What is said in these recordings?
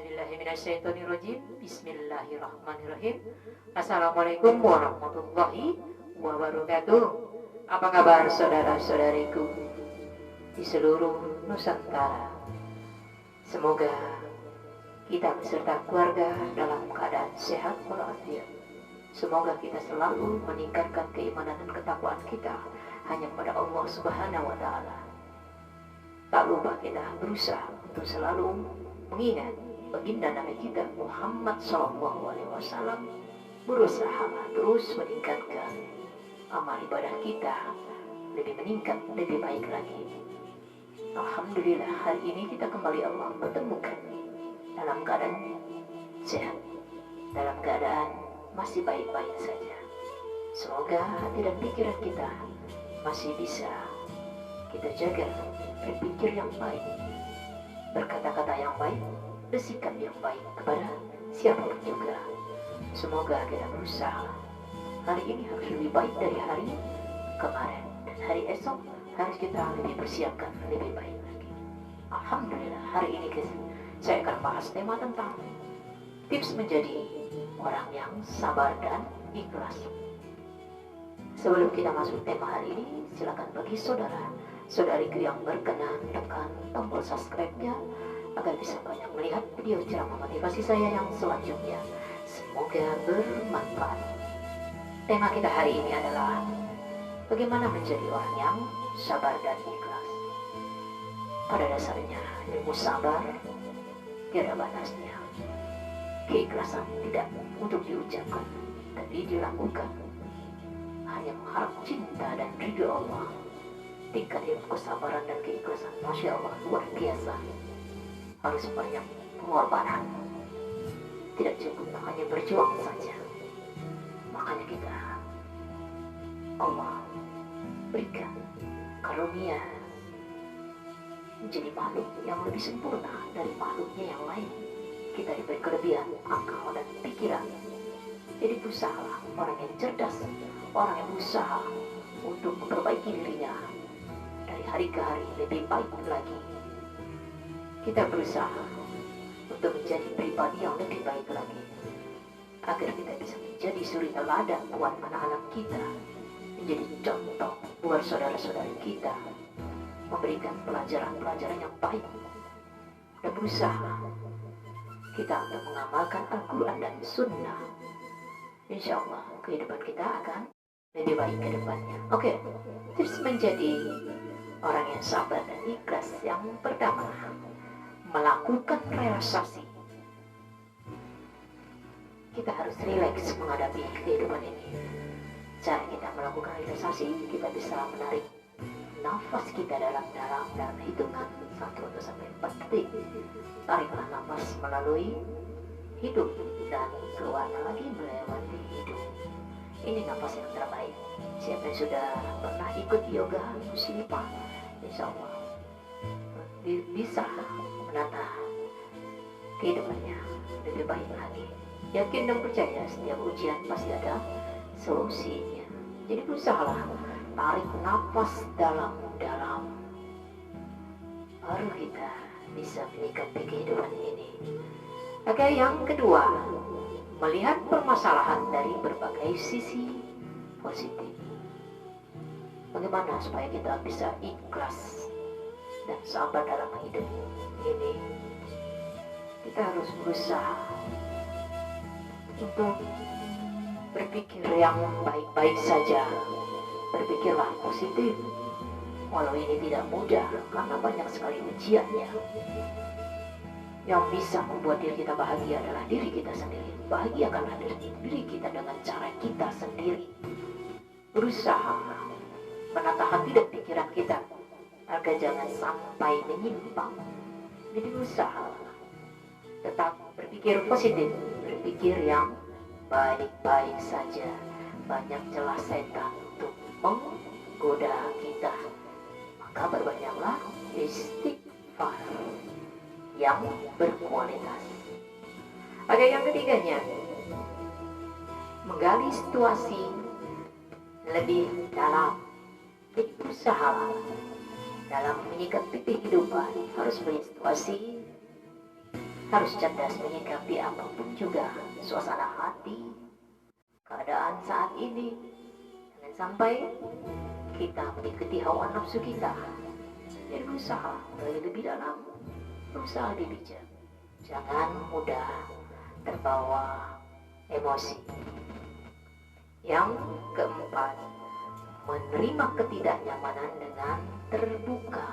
A'udzubillahiminasyaitonirrajim. Bismillahirrahmanirrahim. Assalamualaikum warahmatullahi wabarakatuh. Apa kabar saudara-saudariku di seluruh Nusantara? Semoga kita beserta keluarga dalam keadaan sehat walafiat. Semoga kita selalu meningkatkan keimanan dan ketakwaan kita hanya kepada Allah Subhanahu wa Ta'ala. Tak lupa kita berusaha untuk selalu mengingat baginda Nabi kita Muhammad SAW, berusaha terus meningkatkan amal ibadah kita lebih meningkat, lebih baik lagi. Alhamdulillah, hari ini kita kembali Allah pertemukan dalam keadaan sehat, dalam keadaan masih baik-baik saja. Semoga hati dan pikiran kita masih bisa kita jaga, berpikir yang baik, berkata-kata yang baik, bersikap yang baik kepada siapapun juga. Semoga kita berusaha hari ini harus lebih baik dari hari kemarin, dan hari esok harus kita lebih persiapkan lebih baik lagi. Alhamdulillah, hari ini saya akan bahas tema tentang tips menjadi orang yang sabar dan ikhlas. Sebelum kita masuk tema hari ini, silakan bagi saudara-saudariku yang berkenan tekan tombol subscribe-nya agar bisa banyak melihat video ceramah motivasi saya yang selanjutnya. Semoga bermanfaat. Tema kita hari ini adalah bagaimana menjadi orang yang sabar dan ikhlas. Pada dasarnya, ilmu sabar tiada batasnya. Keikhlasan tidak untuk diucapkan, tapi dilakukan. Hanya mengharap cinta dan ridho Allah. Tingkat ilmu kesabaran dan keikhlasan, Masya Allah, luar biasa. Harus banyak pengorbanan. Tidak cukup hanya berjuang saja. Makanya kita, Allah berikan karunia menjadi makhluk yang lebih sempurna dari makhluknya yang lain. Kita diberi kelebihan akal dan pikiran. Jadi berusahalah orang yang cerdas, orang yang berusaha untuk memperbaiki dirinya dari hari ke hari lebih baik lagi. Kita berusaha untuk menjadi pribadi yang lebih baik lagi, agar kita bisa menjadi suri teladan buat anak-anak kita, menjadi contoh buat saudara-saudari kita, memberikan pelajaran-pelajaran yang baik, dan berusaha kita untuk mengamalkan Al-Quran dan Sunnah. Insya Allah kehidupan kita akan lebih baik ke depannya. Oke, tips menjadi orang yang sabar dan ikhlas. Yang pertama, melakukan relaksasi. Kita harus rileks menghadapi kehidupan ini. Cara kita melakukan relaksasi, kita bisa menarik nafas kita dalam-dalam dalam hitungan 1-4 detik. Tariklah nafas melalui hidung dan keluarnya lagi melewati hidung. Ini nafas yang terbaik. Siapa yang sudah pernah ikut yoga muslimah, insya Allah bisa menata kehidupannya lebih baik lagi. Yakin dan percaya setiap ujian pasti ada solusinya. Jadi berusahalah tarik nafas dalam-dalam, baru kita bisa menyikapi kehidupan ini. Oke, yang kedua, melihat permasalahan dari berbagai sisi positif. Bagaimana supaya kita bisa ikhlas dan sabar dalam hidup ini? Kita harus berusaha untuk berpikir yang baik-baik saja. Berpikirlah positif, walau ini tidak mudah karena banyak sekali ujiannya. Yang bisa membuat diri kita bahagia adalah diri kita sendiri. Bahagiakanlah diri kita dengan cara kita sendiri. Berusaha menata hati dan pikiran kita agar jangan sampai menyimpang. Jadi berusaha tetap berpikir positif, berpikir yang baik-baik saja. Banyak celah setan untuk menggoda kita, maka berbanyaklah istighfar yang berkualitas. Ada yang ketiganya, menggali situasi lebih dalam. Jadi berusaha dalam menyikapi kehidupan harus melihat situasi harus cerdas menyikapi apapun juga suasana hati, keadaan saat ini. Jangan sampai kita mengikuti hawa nafsu kita. Jadi berusaha lebih dalam, berusaha lebih bijak. Jangan mudah terbawa emosi. Yang keempat, menerima ketidaknyamanan dengan terbuka.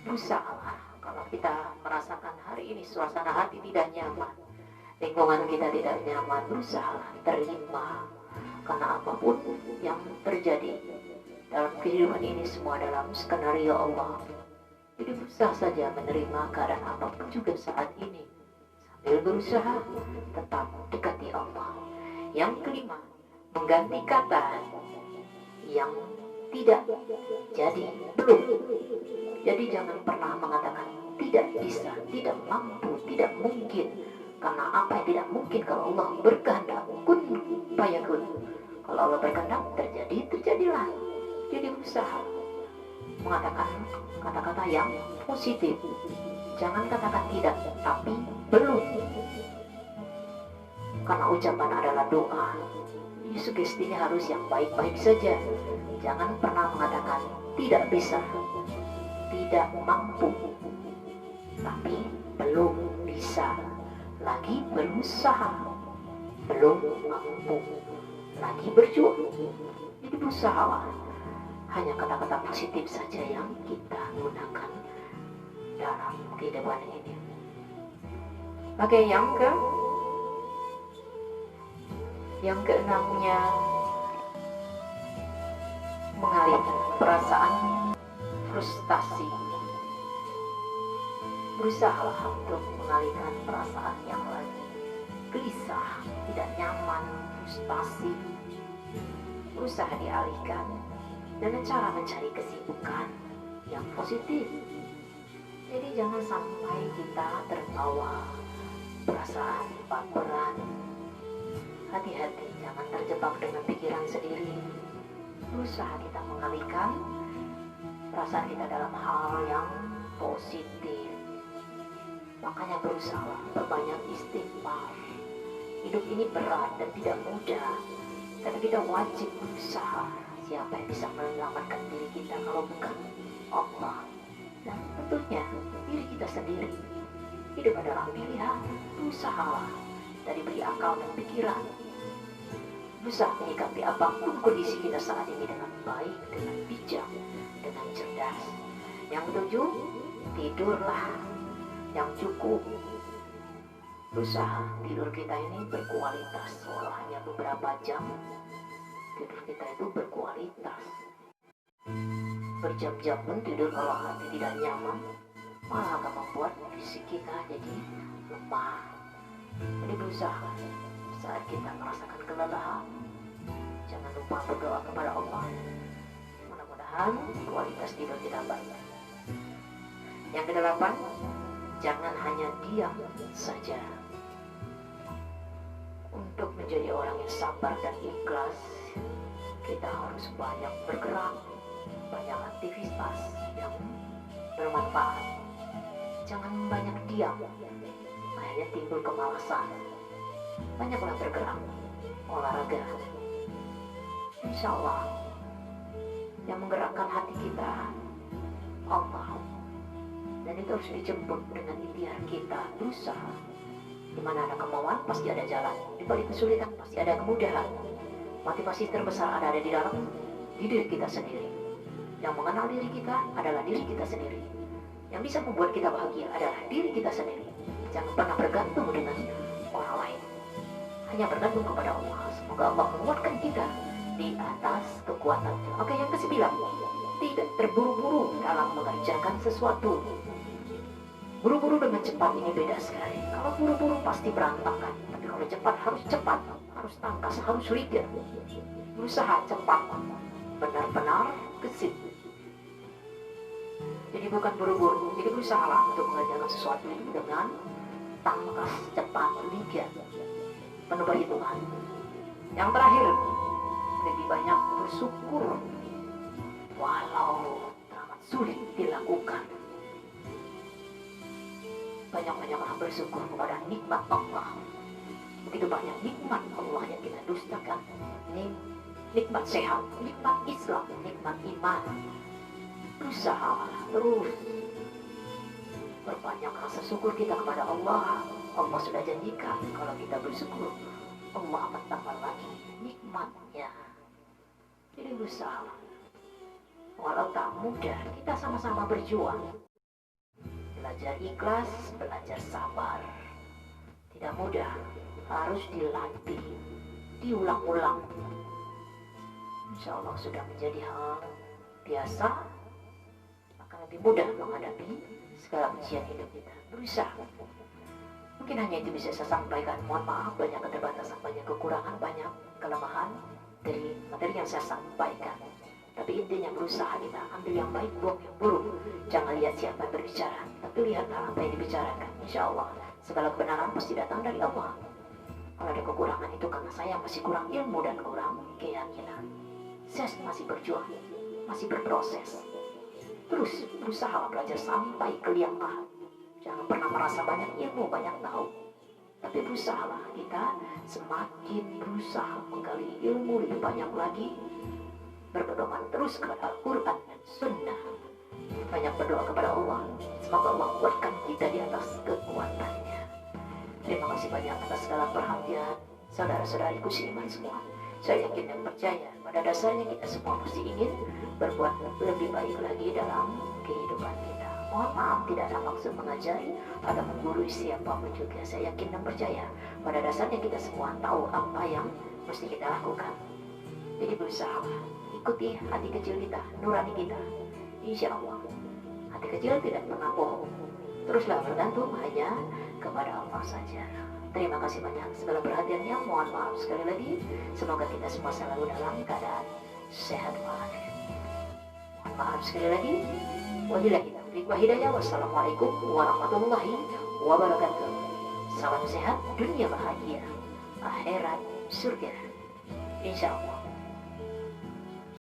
Berusahalah kalau kita merasakan hari ini suasana hati tidak nyaman, lingkungan kita tidak nyaman, berusahalah terima. Karena apapun yang terjadi dalam kehidupan ini semua dalam skenario Allah. Jadi berusaha saja menerima keadaan apapun juga saat ini, sambil berusaha tetap dekati Allah. Yang kelima, mengganti kata yang tidak jadi belum. Jadi jangan pernah mengatakan tidak bisa, tidak mampu, tidak mungkin. Karena apa yang tidak mungkin kalau Allah berkehendak, kun fayakun. Kalau Allah berkehendak terjadi, terjadilah. Jadi usaha mengatakan kata-kata yang positif. Jangan katakan tidak, tapi belum. Karena ucapan adalah doa. Jadi sugestinya harus yang baik-baik saja. Jangan pernah mengatakan tidak bisa, tidak mampu, tapi belum bisa, lagi berusaha, belum mampu, lagi berjuang. Jadi berusahalah. Hanya kata-kata positif saja yang kita gunakan dalam kehidupan ini. Oke, yang keenamnya, mengalihkan perasaan frustasi. Berusahalah untuk mengalihkan perasaan yang lagi gelisah, tidak nyaman, frustasi. Berusaha dialihkan dengan cara mencari kesibukan yang positif. Jadi jangan sampai kita terbawa perasaan baperan. Hati-hati, jangan terjebak dengan pikiran sendiri. Berusaha kita mengalihkan perasaan kita dalam hal yang positif. Makanya berusaha berbanyak istighfar. Hidup ini berat dan tidak mudah, tapi kita wajib berusaha. Siapa yang bisa menyelamatkan diri kita kalau bukan Allah? Dan tentunya diri kita sendiri. Hidup adalah pilihan. Berusahalah. Dari beri akal dan pikiran, berusaha menyikapi apapun kondisi kita saat ini dengan baik, dengan bijak, dengan cerdas. Yang ketujuh, tidurlah yang cukup. Berusaha tidur kita ini berkualitas, walau hanya beberapa jam. Tidur kita itu berkualitas. Berjam-jam pun tidur kalau hati tidak nyaman, malah akan membuat fisik kita jadi lemah. Jadi berusaha saat kita merasakan kelelahan, jangan lupa berdoa kepada Allah. Mudah-mudahan kualitas tidur kita baik. Yang kedelapan, jangan hanya diam saja. Untuk menjadi orang yang sabar dan ikhlas, kita harus banyak bergerak, banyak aktivitas yang bermanfaat. Jangan banyak diam, akhirnya timbul kemalasan. Banyaklah bergerak, olahraga. Insya Allah yang menggerakkan hati kita Allah, dan itu harus dijemput dengan ikhtiar kita, berusaha. Di mana ada kemauan pasti ada jalan, di balik kesulitan pasti ada kemudahan. Motivasi terbesar ada di dalam diri kita sendiri. Yang mengenal diri kita adalah diri kita sendiri. Yang bisa membuat kita bahagia adalah diri kita sendiri. Jangan pernah bergantung dengan orang lain, hanya bergantung kepada Allah. Semoga Allah menguatkan kita di atas kekuatannya. Oke, yang kesembilan, tidak terburu-buru dalam mengerjakan sesuatu. Buru-buru dengan cepat ini beda sekali. Kalau buru-buru pasti berantakan, tapi kalau cepat harus cepat, harus tangkas, harus ligat. Berusaha cepat, benar-benar gesit. Jadi bukan buru-buru, jadi berusahalah untuk mengerjakan sesuatu itu dengan tangkas, cepat, ligat, penuh perhitungan. Yang terakhir, lebih banyak bersyukur walau amat sulit dilakukan. banyak-banyaklah bersyukur kepada nikmat Allah. Begitu banyak nikmat Allah yang kita dustakan. Ini nikmat sehat, nikmat Islam, nikmat iman. Berusaha terus berbanyak rasa syukur kita kepada Allah. Allah sudah janjikan kalau kita bersyukur, Allah akan tambah lagi nikmatnya. Jadi berusaha. Walau tak mudah, kita sama-sama berjuang. Belajar ikhlas, belajar sabar. Tidak mudah, harus dilatih, diulang-ulang. Insya Allah sudah menjadi hal biasa, akan lebih mudah menghadapi segala ujian hidup kita. Berusaha. Mungkin hanya itu bisa saya sampaikan. Mohon maaf, banyak keterbatasan, banyak kekurangan, banyak kelemahan dari materi yang saya sampaikan. Tapi intinya berusaha kita ambil yang baik, buang yang buruk. Jangan lihat siapa yang berbicara, tapi lihatlah apa yang dibicarakan. Insya Allah segala kebenaran pasti datang dari Allah. Kalau ada kekurangan itu karena saya masih kurang ilmu dan kurang keyakinan. Saya masih berjuang, masih berproses. Terus berusaha belajar sampai ke liang lahat. Jangan pernah merasa banyak ilmu, banyak tahu. Tapi berusahalah kita semakin berusaha menggali ilmu lebih banyak lagi. Berpedoman terus kepada Al-Quran dan Sunnah. Banyak berdoa kepada Allah. Semoga Allah kuatkan kita di atas kekuatannya. Terima kasih banyak atas segala perhatian saudara-saudariku seiman semua. Saya yakin dan percaya pada dasarnya kita semua pasti ingin berbuat lebih baik lagi dalam kehidupan kita. Mohon maaf tidak ada maksud mengajari atau menggurui siapapun juga. Saya yakin dan percaya pada dasarnya kita semua tahu apa yang mesti kita lakukan. Jadi berusaha ikuti hati kecil kita, nurani kita. Insya Allah hati kecil tidak pernah bohong. Teruslah bergantung hanya kepada Allah saja. Terima kasih banyak segala perhatiannya. Mohon maaf sekali lagi. Semoga kita semua selalu dalam keadaan sehat walafiat. Mohon maaf sekali lagi. Wabillahi taufiq wal hidayah. Wassalamualaikum warahmatullahi wabarakatuh. Salam sehat, dunia bahagia, akhirat surga. Insya Allah.